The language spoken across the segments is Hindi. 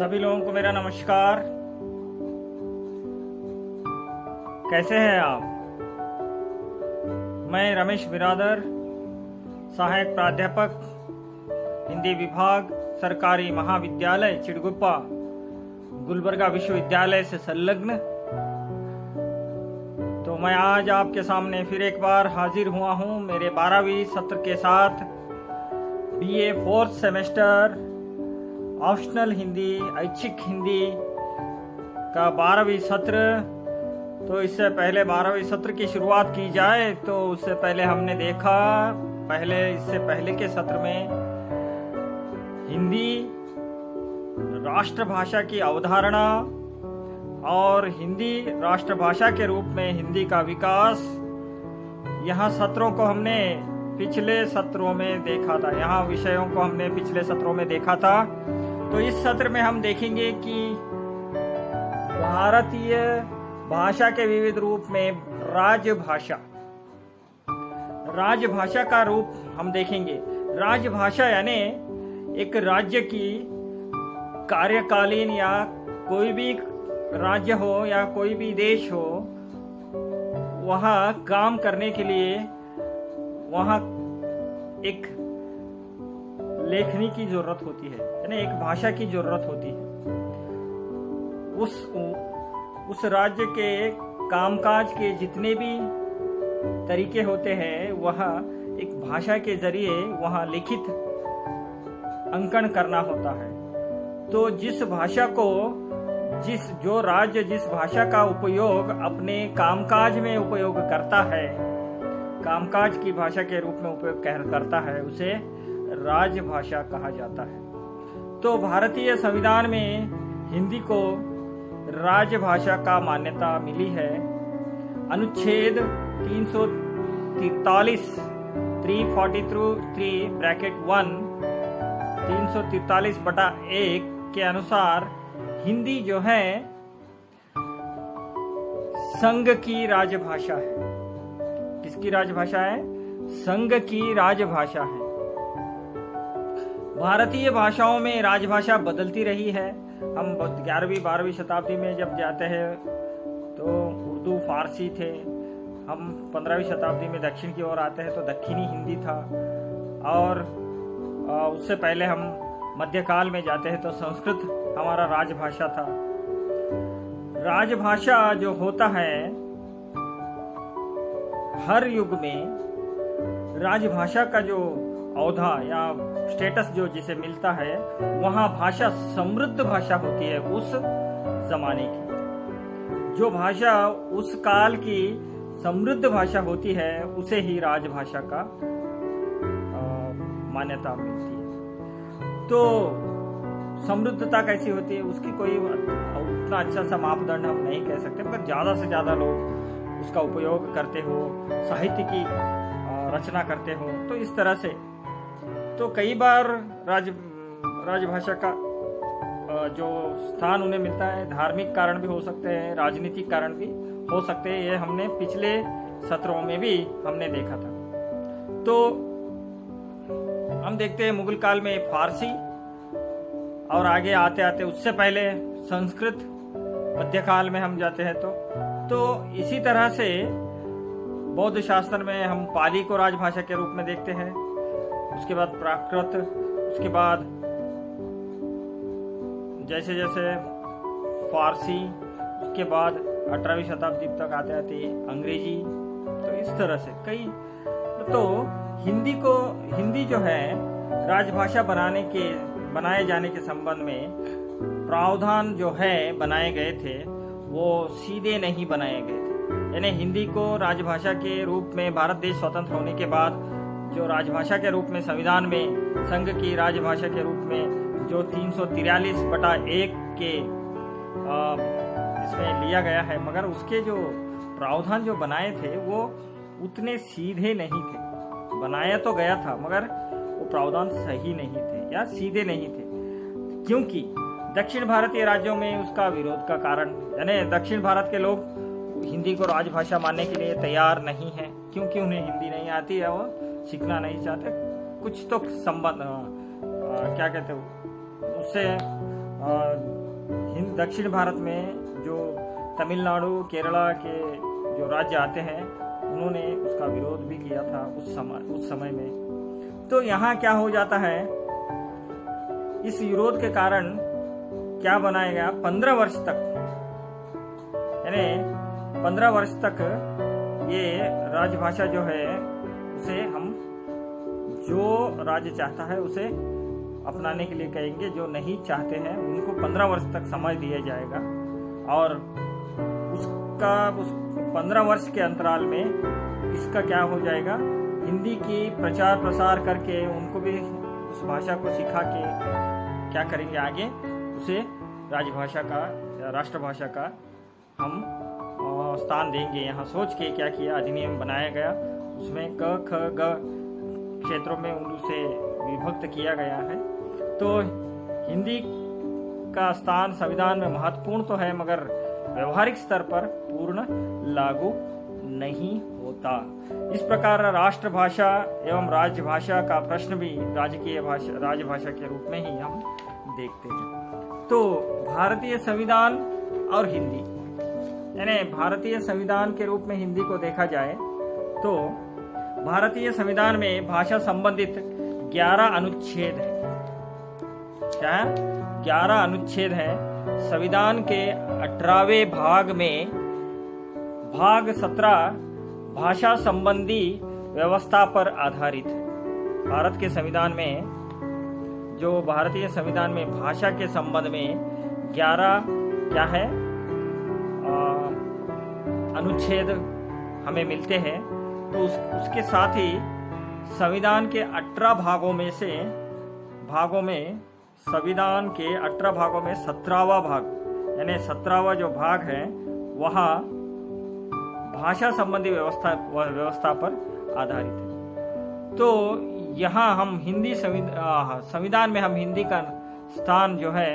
सभी लोगों को मेरा नमस्कार। कैसे हैं आप? मैं रमेश बिरादर, सहायक प्राध्यापक, हिंदी विभाग, सरकारी महाविद्यालय चिड़गुप्पा, गुलबर्गा विश्वविद्यालय से संलग्न। तो मैं आज आपके सामने फिर एक बार हाजिर हुआ हूं मेरे 12वीं सत्र के साथ। BA 4th semester optional Hindi, ऐच्छिक हिंदी का 12वीं सत्र। तो इससे पहले 12वीं सत्र की शुरुआत की जाए तो उससे पहले हमने देखा इससे पहले के सत्र में हिंदी राष्ट्रभाषा की अवधारणा और हिंदी राष्ट्रभाषा के रूप में हिंदी का विकास। यहाँ सत्रों को हमने पिछले सत्रों में देखा था, यहाँ विषयों को हमने पिछले सत्रों में देखा था। तो इस सत्र में हम देखेंगे कि भारतीय भाषा के विविध रूप में राजभाषा का रूप हम देखेंगे। राजभाषा यानी एक राज्य की कार्यकालीन या कोई भी राज्य हो या कोई भी देश हो, वहाँ काम करने के लिए वहाँ एक लेखनी की जरूरत होती है, यानी एक भाषा की जरूरत होती है। उस राज्य के कामकाज के जितने भी तरीके होते हैं वह एक भाषा के जरिए वहाँ लिखित अंकन करना होता है। तो जिस भाषा का उपयोग अपने कामकाज में उपयोग करता है, कामकाज की भाषा के रूप में उपयोग करता है, उसे राजभाषा कहा जाता है। तो भारतीय संविधान में हिंदी को राजभाषा का मान्यता मिली है। अनुच्छेद 343(1) के अनुसार हिंदी जो है संघ की राजभाषा है। किसकी राजभाषा है? संघ की राजभाषा है। भारतीय भाषाओं में राजभाषा बदलती रही है। हम 11वीं 12वीं शताब्दी में जब जाते हैं तो उर्दू फारसी थे। हम 15वीं शताब्दी में दक्षिण की ओर आते हैं तो दक्षिणी हिंदी था। और उससे पहले हम मध्यकाल में जाते हैं तो संस्कृत हमारा राजभाषा था। राजभाषा जो होता है, हर युग में राजभाषा का जो औधा या स्टेटस जो जिसे मिलता है, वहाँ भाषा समृद्ध भाषा होती है। उस जमाने की जो भाषा उस काल की समृद्ध भाषा होती है, उसे ही राजभाषा का मान्यता मिलती है। तो समृद्धता कैसी होती है, उसकी कोई उतना अच्छा सा मापदंड हम नहीं कह सकते, मगर ज्यादा से ज्यादा लोग उसका उपयोग करते हो, साहित्य की रचना करते हो। तो इस तरह से तो कई बार राजभाषा का जो स्थान उन्हें मिलता है, धार्मिक कारण भी हो सकते हैं, राजनीतिक कारण भी हो सकते हैं। ये हमने पिछले सत्रों में भी हमने देखा था। तो हम देखते हैं मुगल काल में फारसी, और आगे आते आते उससे पहले संस्कृत, मध्यकाल में हम जाते हैं तो इसी तरह से बौद्ध शास्त्र में हम पाली को राजभाषा के रूप में देखते हैं। उसके बाद प्राकृत, उसके बाद जैसे जैसे फारसी, उसके बाद 18वीं शताब्दी तक आते आते अंग्रेजी। तो इस तरह से तो हिंदी जो है राजभाषा बनाए जाने के संबंध में प्रावधान जो है बनाए गए थे, वो सीधे नहीं बनाए गए थे। यानी हिंदी को राजभाषा के रूप में भारत देश स्वतंत्र होने के बाद जो राजभाषा के रूप में संविधान में संघ की राजभाषा के रूप में जो 343(1) के इसमें लिया गया है, मगर उसके जो प्रावधान जो बनाए थे वो उतने सीधे नहीं थे। बनाया तो गया था मगर वो प्रावधान सही नहीं थे या सीधे नहीं थे, क्योंकि दक्षिण भारतीय राज्यों में उसका विरोध का कारण, यानी दक्षिण भारत के लोग हिंदी को राजभाषा मानने के लिए तैयार नहीं है, क्योंकि उन्हें हिंदी नहीं आती है, वो सीखना नहीं चाहते। कुछ तो संबंध क्या कहते हो उससे दक्षिण भारत में जो तमिलनाडु केरला के जो राज्य आते हैं उन्होंने उसका विरोध भी किया था उस समय में। तो यहाँ क्या हो जाता है, इस विरोध के कारण क्या बनाया गया, 15 वर्ष तक, यानी 15 वर्ष तक ये राजभाषा जो है उसे हम जो राज्य चाहता है उसे अपनाने के लिए कहेंगे, जो नहीं चाहते हैं उनको 15 वर्ष तक समय दिया जाएगा। और उस 15 वर्ष के अंतराल में इसका क्या हो जाएगा, हिंदी की प्रचार प्रसार करके उनको भी उस भाषा को सिखा के क्या करेंगे, आगे उसे राजभाषा का, राष्ट्रभाषा का हम स्थान देंगे। यहाँ सोच के क्या किया, अधिनियम बनाया गया, उसमें क ख ग क्षेत्रों में उसे विभक्त किया गया है। तो हिंदी का स्थान संविधान में महत्वपूर्ण तो है, मगर व्यवहारिक स्तर पर पूर्ण लागू नहीं होता। इस प्रकार राष्ट्रभाषा एवं राजभाषा का प्रश्न भी राजभाषा के रूप में ही हम देखते हैं। तो भारतीय संविधान और हिंदी, यानी भारतीय संविधान के रूप में हिंदी को देखा जाए तो भारतीय संविधान में भाषा संबंधित 11 अनुच्छेद है। क्या है? 11 अनुच्छेद है। संविधान के 18वें भाग में भाग 17 भाषा संबंधी व्यवस्था पर आधारित है। भारत के संविधान में, जो भारतीय संविधान में भाषा के संबंध में 11 क्या है अनुच्छेद हमें मिलते हैं। तो उसके साथ ही संविधान के 18 भागों में संविधान के 18 भागों में 17वां भाग, यानी 17वां जो भाग है वहाँ भाषा संबंधी व्यवस्था पर आधारित है। तो यहाँ हम हिंदी संविधान में हम हिंदी का स्थान जो है,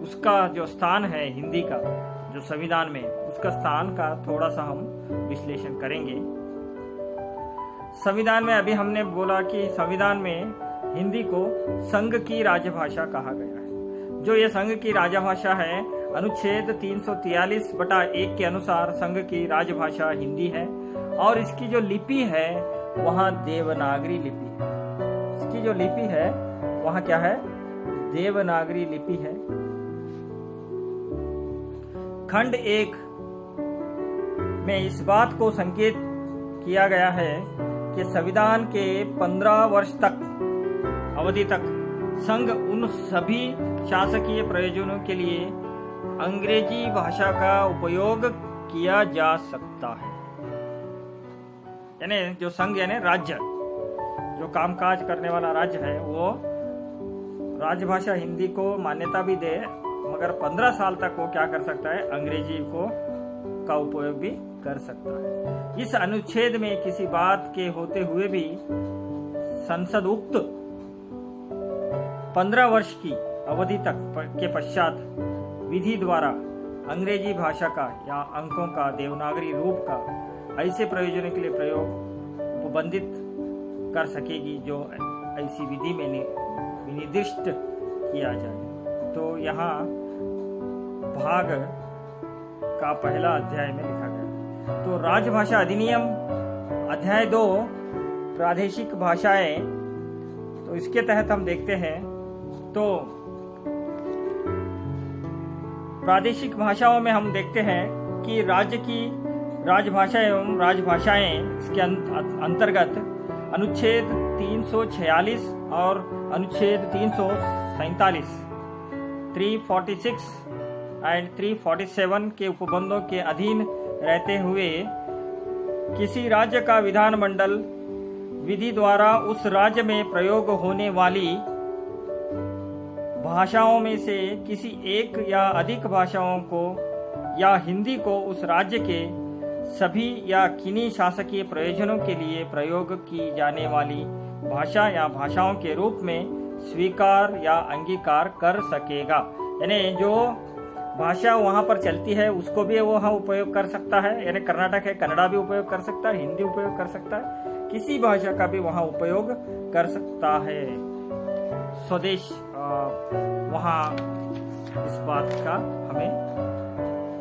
उसका जो स्थान है हिंदी का जो संविधान में, उसका स्थान का थोड़ा सा हम विश्लेषण करेंगे। संविधान में अभी हमने बोला कि संविधान में हिंदी को संघ की राजभाषा कहा गया है। जो ये संघ की राजभाषा है, अनुच्छेद 343/1 के अनुसार संघ की राजभाषा हिंदी है। और इसकी जो लिपि है वहाँ देवनागरी लिपि है। इसकी जो लिपि है वहाँ क्या है, देवनागरी लिपि है। खंड 1 में इस बात को संकेत किया गया है कि संविधान के 15 वर्ष तक अवधि तक संघ उन सभी शासकीय प्रयोजनों के लिए अंग्रेजी भाषा का उपयोग किया जा सकता है। यानी जो संघ यानी राज्य, जो कामकाज करने वाला राज्य है, वो राजभाषा हिंदी को मान्यता भी दे, मगर 15 साल तक वो क्या कर सकता है, अंग्रेजी का उपयोग भी कर सकता है। इस अनुच्छेद में किसी बात के होते हुए भी संसद उक्त 15 वर्ष की अवधि तक के पश्चात विधि द्वारा अंग्रेजी भाषा का या अंकों का देवनागरी रूप का ऐसे प्रयोजनों के लिए प्रयोग उपबंधित कर सकेगी जो ऐसी विधि में विनिर्दिष्ट किया जाए। तो यहाँ भाग का पहला अध्याय में लिखा गया। तो राजभाषा अधिनियम अध्याय 2 प्रादेशिक भाषाएं, तो इसके तहत हम देखते हैं तो प्रादेशिक भाषाओं में हम देखते हैं कि राज्य की राजभाषा एवं राजभाषाएं, इसके अंतर्गत अनुच्छेद 346 और अनुच्छेद 347, 346 एंड 347 के उपबंधों के अधीन रहते हुए किसी राज्य का विधानमंडल विधि द्वारा उस राज्य में प्रयोग होने वाली भाषाओं में से किसी एक या अधिक भाषाओं को या हिंदी को उस राज्य के सभी या किन्हीं शासकीय प्रयोजनों के लिए प्रयोग की जाने वाली भाषा या भाषाओं के रूप में स्वीकार या अंगीकार कर सकेगा। यानी जो भाषा वहाँ पर चलती है उसको भी वो वहाँ उपयोग कर सकता है। यानी कर्नाटक है, कन्नड़ा भी उपयोग कर सकता है, हिंदी उपयोग कर सकता है, किसी भाषा का भी वहाँ उपयोग कर सकता है। स्वदेश वहाँ इस बात का हमें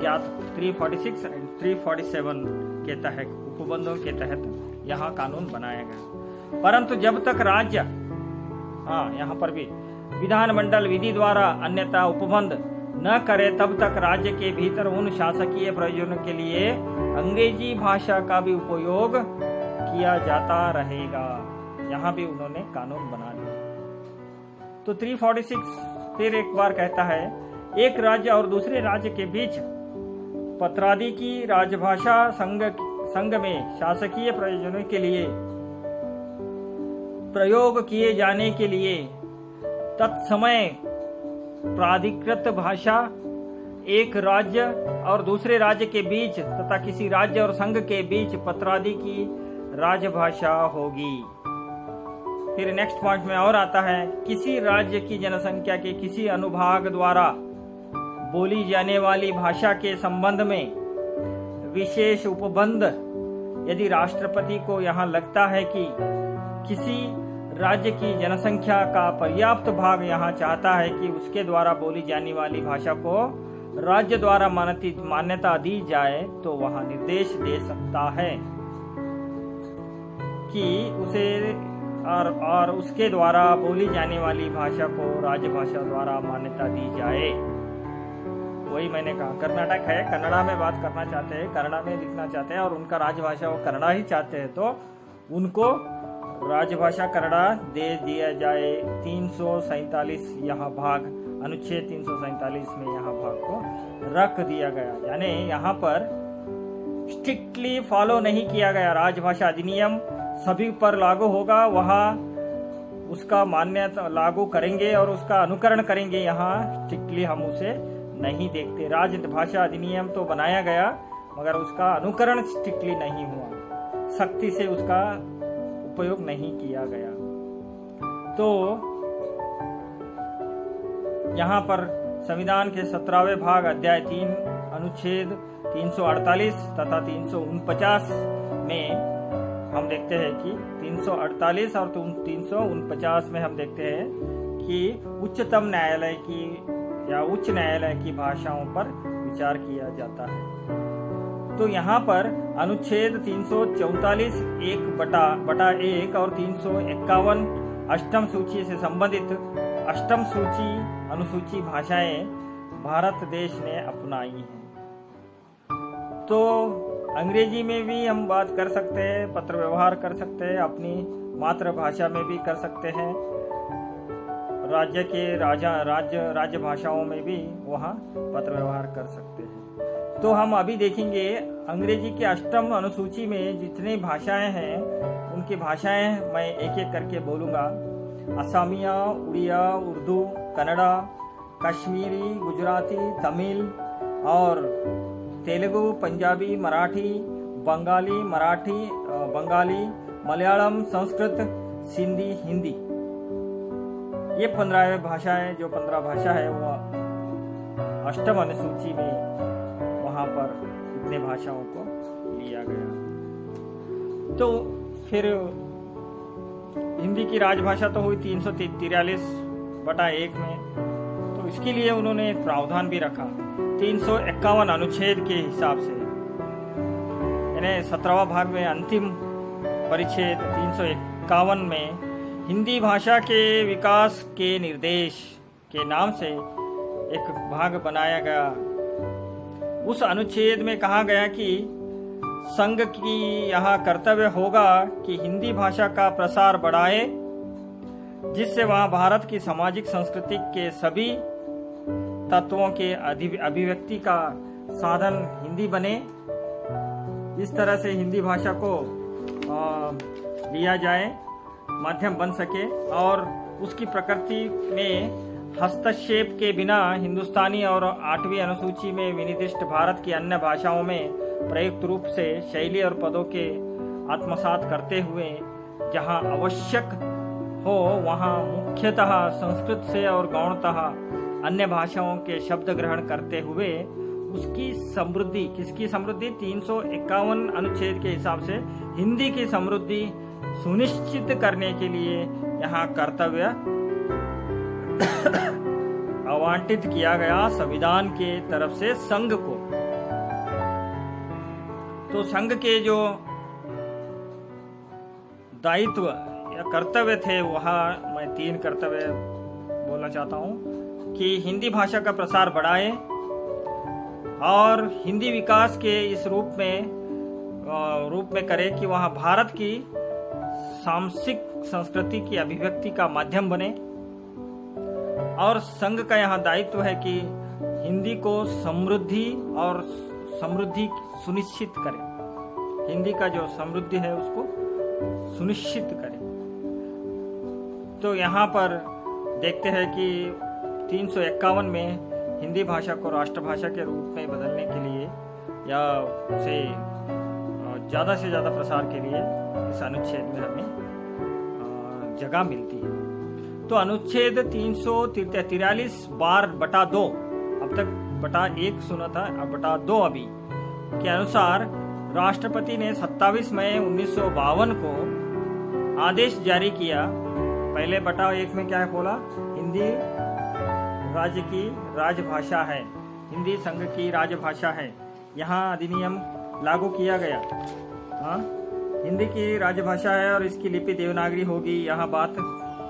ज्ञात 346 एंड 347 के तहत उपबंधों के तहत यहाँ कानून बनाया गया। परंतु जब तक राज्य यहाँ पर भी विधानमंडल विधि द्वारा अन्यथा उपबंध न करे तब तक राज्य के भीतर उन शासकीय प्रयोजनों के लिए अंग्रेजी भाषा का भी उपयोग किया जाता रहेगा। यहाँ भी उन्होंने कानून बना लिया। तो 346 फिर एक बार कहता है, एक राज्य और दूसरे राज्य के बीच पत्रादि की राजभाषा संघ में शासकीय प्रयोजनों के लिए प्रयोग किए जाने के लिए तत्समय प्राधिकृत भाषा एक राज्य और दूसरे राज्य के बीच तथा किसी राज्य और संघ के बीच पत्रादि की राजभाषा होगी। फिर नेक्स्ट पॉइंट में और आता है, किसी राज्य की जनसंख्या के किसी अनुभाग द्वारा बोली जाने वाली भाषा के संबंध में विशेष उपबंध यदि राष्ट्रपति को यहाँ लगता है कि किसी राज्य की जनसंख्या का पर्याप्त भाग यहाँ चाहता है कि उसके द्वारा बोली जाने वाली भाषा को राज्य द्वारा मान्यता दी जाए, तो वहाँ निर्देश दे सकता है कि उसे और उसके द्वारा बोली जाने वाली भाषा को राजभाषा द्वारा मान्यता दी जाए। वही मैंने कहा, कर्नाटक है, कन्नड़ा में बात करना चाहते हैं, कन्नड़ा में लिखना चाहते हैं और उनका राजभाषा वो कन्नड़ा ही चाहते हैं, तो उनको राजभाषा कन्नड़ा दे दिया जाए। 347 यहाँ भाग, अनुच्छेद 347 में यहाँ भाग को रख दिया गया। यानी यहाँ पर स्ट्रिक्टली फॉलो नहीं किया गया। राजभाषा अधिनियम सभी पर लागू होगा, वहाँ उसका मान्यता लागू करेंगे और उसका अनुकरण करेंगे। यहाँ स्ट्रिक्टली हम उसे नहीं देखते। राजभाषा अधिनियम तो बनाया गया मगर उसका अनुकरण स्ट्रिक्टली नहीं हुआ, सख्ती से उसका उपयोग नहीं किया गया। तो यहाँ पर संविधान के 17वें भाग अध्याय 3 अनुच्छेद 348 तथा 349 में हम देखते हैं कि 348 और 349 में हम देखते हैं कि उच्चतम न्यायालय की या उच्च न्यायालय की भाषाओं पर विचार किया जाता है। तो यहाँ पर अनुच्छेद 344 1/1 और 351 अष्टम सूची से संबंधित अष्टम सूची अनुसूची भाषाएं भारत देश ने अपनाई हैं। तो अंग्रेजी में भी हम बात कर सकते हैं, पत्र व्यवहार कर सकते हैं, अपनी मातृभाषा में भी कर सकते हैं, राज्य के राज्य भाषाओं में भी वहाँ पत्र व्यवहार कर सकते हैं। तो हम अभी देखेंगे अंग्रेजी के अष्टम अनुसूची में जितनी भाषाएं हैं उनकी भाषाएं मैं एक एक करके बोलूँगा। असमिया, उड़िया, उर्दू, कन्नड़ा, कश्मीरी, गुजराती, तमिल और तेलुगु, पंजाबी, मराठी, बंगाली, मलयालम, संस्कृत, सिंधी, हिंदी, ये 15 भाषाएं, जो 15 भाषा है वो अष्टम अनुसूची में वहां पर इतने भाषाओं को लिया गया। तो फिर हिंदी की राजभाषा तो हुई 343/1 में, तो इसके लिए उन्होंने एक प्रावधान भी रखा 351 अनुच्छेद के हिसाब से, यानी 17वां भाग में अंतिम परिच्छेद 351 में हिंदी भाषा के विकास के निर्देश के नाम से एक भाग बनाया गया। उस अनुच्छेद में कहा गया कि संघ की यह कर्तव्य होगा कि हिंदी भाषा का प्रसार बढ़ाए, जिससे वह भारत की सामाजिक संस्कृति के सभी तत्वों के अभिव्यक्ति का साधन हिंदी बने। इस तरह से हिंदी भाषा को लिया जाए, माध्यम बन सके और उसकी प्रकृति में हस्तक्षेप के बिना हिंदुस्तानी और 8वीं अनुसूची में विनिर्दिष्ट भारत की अन्य भाषाओं में प्रयुक्त रूप से शैली और पदों के आत्मसात करते हुए जहां आवश्यक हो वहां मुख्यतः संस्कृत से और गौणतः अन्य भाषाओं के शब्द ग्रहण करते हुए उसकी समृद्धि, किसकी समृद्धि, 351 अनुच्छेद के हिसाब से हिंदी की समृद्धि सुनिश्चित करने के लिए यहाँ कर्तव्य आवंटित किया गया संविधान के तरफ से संघ को। तो संघ के जो दायित्व या कर्तव्य थे, वहाँ मैं 3 कर्तव्य बोलना चाहता हूँ कि हिंदी भाषा का प्रसार बढ़ाए और हिंदी विकास के इस रूप में करे कि वहाँ भारत की सांस्कृतिक संस्कृति की अभिव्यक्ति का माध्यम बने। और संघ का यहाँ दायित्व है कि हिंदी को समृद्धि सुनिश्चित करे, हिंदी का जो समृद्धि है उसको सुनिश्चित करे। तो यहाँ पर देखते हैं कि 351 में हिंदी भाषा को राष्ट्रभाषा के रूप में बदलने के लिए या उसे ज़्यादा से ज़्यादा प्रसार के लिए इस अनुच्छेद में हमें जगह मिलती है। तो अनुच्छेद 343 बार बटा 2, अब तक बटा 1 सुना था, अब बटा 2 अभी के अनुसार राष्ट्रपति ने 27 मई 1952 को आदेश जारी किया। पहले बटा 1 में क्या बोला? हिंदी राज्य की राजभाषा है, हिंदी संघ की राजभाषा है। यहाँ अधिनियम लागू किया गया। हाँ, हिंदी की राजभाषा है और इसकी लिपि देवनागरी होगी, यह बात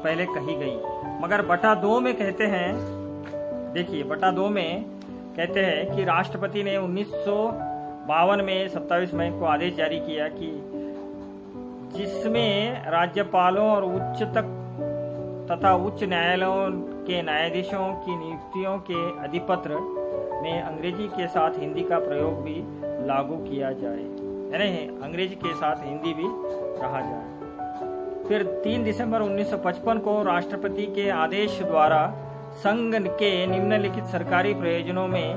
पहले कही गई। मगर बटा 2 में कहते हैं, देखिए बटा 2 में कहते हैं कि राष्ट्रपति ने 1952 में 27 मई को आदेश जारी किया कि जिसमें राज्यपालों और तथा उच्च न्यायालयों के न्यायाधीशों की नियुक्तियों के अधिपत्र में अंग्रेजी के साथ हिंदी का प्रयोग भी लागू किया जाए, यानी अंग्रेजी के साथ हिंदी भी रहा जाए। फिर 3 दिसंबर 1955 को राष्ट्रपति के आदेश द्वारा संघ के निम्नलिखित सरकारी प्रयोजनों में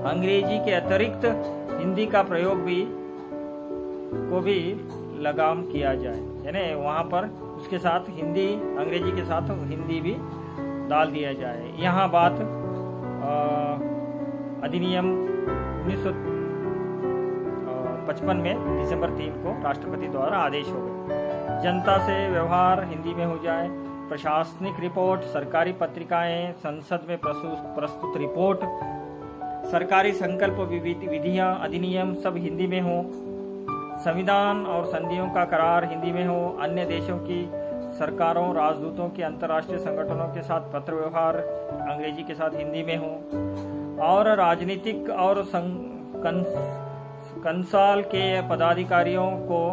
अंग्रेजी के अतिरिक्त हिंदी का प्रयोग को भी लगाम किया जाए, यानी वहाँ पर उसके साथ हिंदी, अंग्रेजी के साथ हिंदी भी डाल दिया जाए। यहाँ बात अधिनियम 1955 में दिसंबर 3 को राष्ट्रपति द्वारा आदेश हो गए। जनता से व्यवहार हिंदी में हो जाए, प्रशासनिक रिपोर्ट, सरकारी पत्रिकाएं, संसद में प्रस्तुत रिपोर्ट, सरकारी संकल्प विधियां, अधिनियम सब हिंदी में हो, संविधान और संधियों का करार हिंदी में हो, अन्य देशों की सरकारों, राजदूतों के अंतर्राष्ट्रीय संगठनों के साथ पत्र व्यवहार अंग्रेजी के साथ हिंदी में हो, और राजनीतिक और कंसाल के पदाधिकारियों को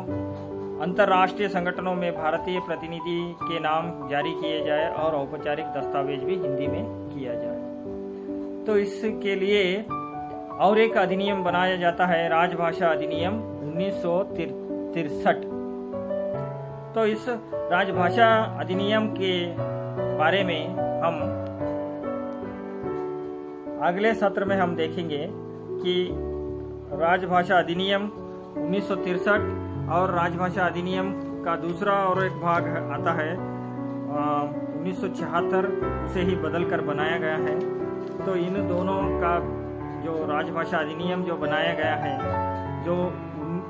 अंतर्राष्ट्रीय संगठनों में भारतीय प्रतिनिधि के नाम जारी किए जाए और औपचारिक दस्तावेज भी हिंदी में किया जाए। तो इसके लिए और एक अधिनियम बनाया जाता है, राजभाषा अधिनियम 1963। तो इस राजभाषा अधिनियम के बारे में हम अगले सत्र में हम देखेंगे कि राजभाषा अधिनियम 1963 और राजभाषा अधिनियम का दूसरा और एक भाग आता है 1976, उसे ही बदलकर बनाया गया है। तो इन दोनों का जो राजभाषा अधिनियम जो बनाया गया है, जो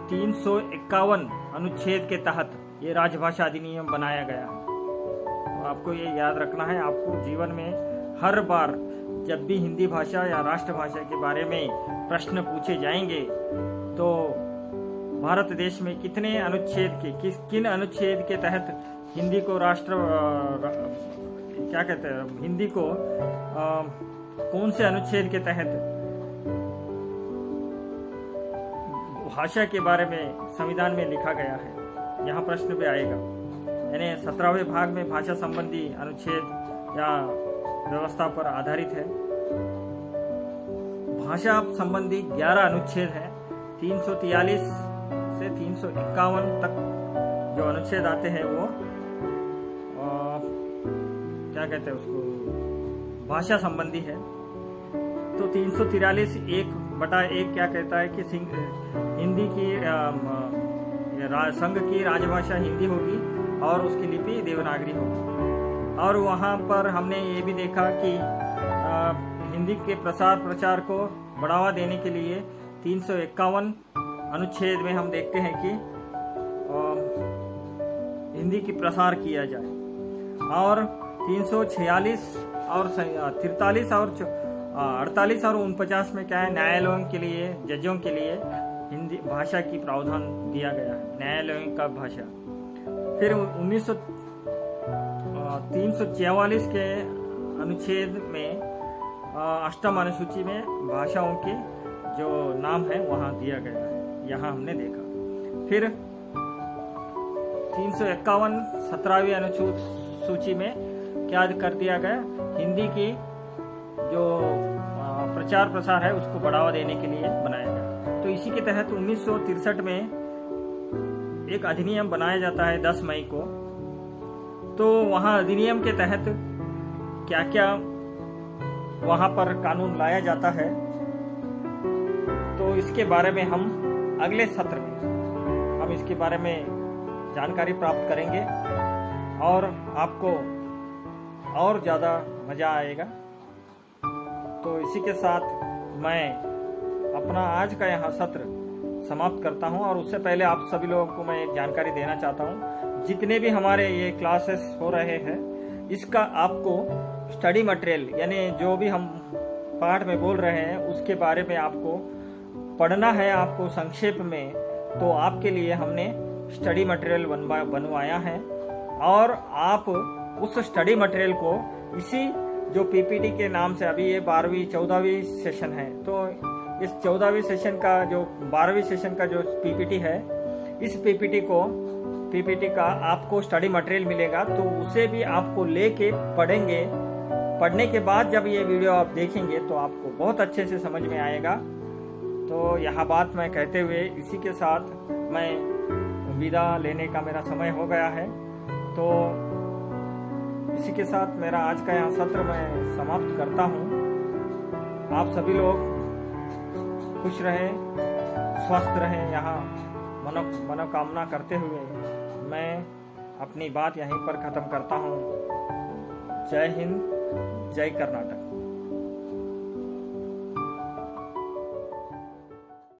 351 अनुच्छेद के तहत ये राजभाषा अधिनियम बनाया गया है। तो आपको ये याद रखना है, आपको जीवन में हर बार जब भी हिंदी भाषा या राष्ट्रभाषा के बारे में प्रश्न पूछे जाएंगे तो भारत देश में कितने अनुच्छेद के किन अनुच्छेद के तहत हिंदी को हिंदी को कौन से अनुच्छेद के तहत भाषा के बारे में संविधान में लिखा गया है, यहाँ प्रश्न भी आएगा। यानी 17वें भाग में भाषा संबंधी अनुच्छेद या व्यवस्था पर आधारित है। भाषा संबंधी 11 अनुच्छेद है। 343 से 351 तक जो अनुच्छेद आते हैं वो क्या कहते हैं उसको, भाषा संबंधी है। तो 343 1/1 क्या कहता है कि हिंदी की संघ की राजभाषा हिंदी होगी और उसकी लिपि देवनागरी होगी। और वहाँ पर हमने ये भी देखा कि हिंदी के प्रचार को बढ़ावा देने के लिए 351 अनुच्छेद में हम देखते हैं कि हिंदी की प्रसार किया जाए। और 346 और 43 और 48 और 49 में क्या है, न्यायालयों के लिए, जजों के लिए हिंदी भाषा की प्रावधान दिया गया है, न्यायालयों का भाषा। फिर 344 के अनुच्छेद में अष्टम अनुसूची में भाषाओं के जो नाम है वहाँ दिया गया है, यहाँ हमने देखा। फिर 351 17वीं अनुसूची में क्या कर दिया गया, हिंदी की जो प्रचार प्रसार है उसको बढ़ावा देने के लिए बनाया गया। तो इसी के तहत 1963 में एक अधिनियम बनाया जाता है 10 मई को। तो वहाँ अधिनियम के तहत क्या क्या वहाँ पर कानून लाया जाता है, तो इसके बारे में हम अगले सत्र में हम इसके बारे में जानकारी प्राप्त करेंगे और आपको और ज़्यादा मज़ा आएगा। तो इसी के साथ मैं अपना आज का यहाँ सत्र समाप्त करता हूँ। और उससे पहले आप सभी लोगों को मैं एक जानकारी देना चाहता हूँ, जितने भी हमारे ये क्लासेस हो रहे हैं इसका आपको स्टडी मटेरियल, यानी जो भी हम पाठ में बोल रहे हैं उसके बारे में आपको पढ़ना है, आपको संक्षेप में। तो आपके लिए हमने स्टडी मटेरियल बनवाया है और आप उस स्टडी मटेरियल को इसी जो पीपीटी के नाम से, अभी ये 14वीं सेशन है, तो इस 14वीं सेशन का जो 12वीं सेशन का जो पीपीटी है, इस पीपीटी का आपको स्टडी मटेरियल मिलेगा। तो उसे भी आपको लेके पढ़ेंगे। पढ़ने के बाद जब ये वीडियो आप देखेंगे तो आपको बहुत अच्छे से समझ में आएगा। तो यह बात मैं कहते हुए इसी के साथ मैं विदा लेने का मेरा समय हो गया है। तो इसी के साथ मेरा आज का यहाँ सत्र मैं समाप्त करता हूँ। आप सभी लोग खुश रहें, स्वस्थ रहें, यहाँ मनोकामना करते हुए मैं अपनी बात यहीं पर ख़त्म करता हूँ। जय हिंद, जय कर्नाटक।